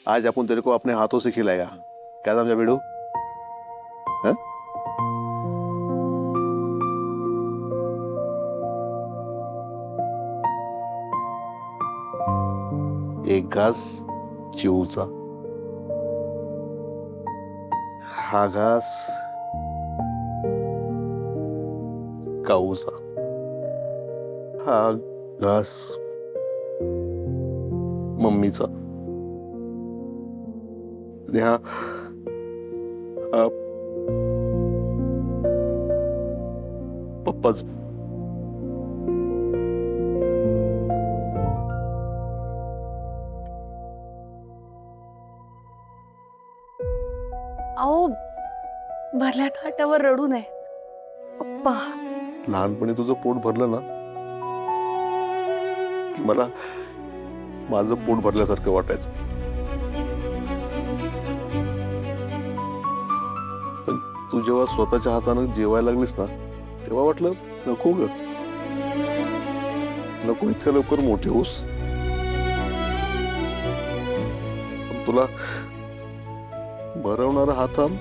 आज अपन तेरे को अपने हाथों से खिलाएगा। क्या समझा बेड़ू? हाँ? एक घास चिऊचा, हा घास काऊचा, हा घास मम्मीचा, आणि हा हा पप्पाचा. अहो, भरल्या ताटावर रडू नये पप्पा. लहानपणी तुझं पोट भरलं ना की मला माझं पोट भरल्यासारखं वाटायचं. पण तू जेव्हा स्वतःच्या हाताने जेवायला लागलीस ना तेव्हा वाटलं नको ग, नको इतक्या लवकर मोठे होस. पण तुला भरवणारा हातान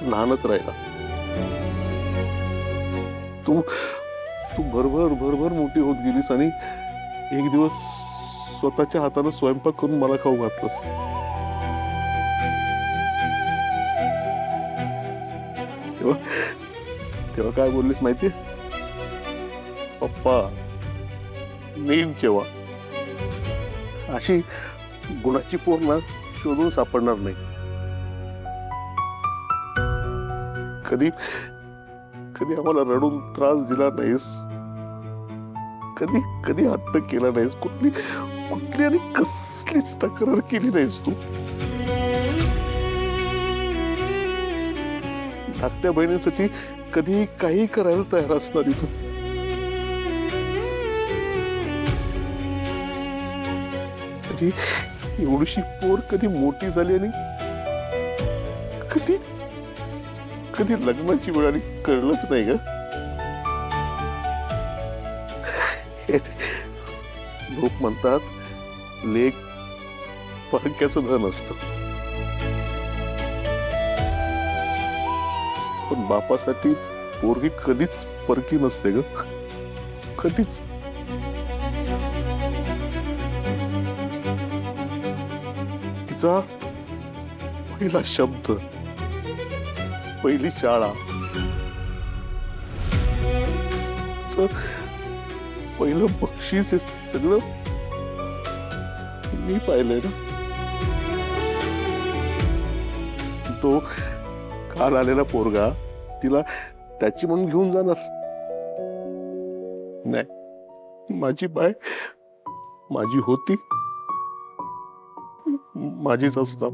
लहानच राहिला. तू तू भरभर भरभर मोठी होत गेलीस आणि एक दिवस स्वतःच्या हाताने स्वयंपाक करून मला खाऊ घातलंस. तेव्हा तेव्हा काय बोललीस माहितीये? पप्पा नीट जेवा. अशी गुणाची पोर ना शोधून सापडणार नाही. कधी कधी आम्हाला रडून त्रास दिला नाहीस, कधी कधी हट्ट केला नाहीस, कुठली कुठली आणि कसलीच तक्रार केली नाहीस तू. धाकट्या बहिणीसाठी कधी काही करायला तयार असणारी तू. कधी एवढीशी पोर कधी मोठी झाली आणि कधी कधी लग्नाची वेळ आली कळलंच नाही ग. लोक म्हणतात लेक परक्याचं धन असतं, पण बापासाठी पोरगी कधीच परकी नसते ग, कधीच. तिचा पहिला शब्द, पहिली शाळा, पहिलं बक्षीस, हे सगळं मी पाहिलंय ना. तो काल आलेला पोरगा तिला त्याची म्हणून घेऊन जाणार नाही. माझी बाय माझी होती, माझीच असणार.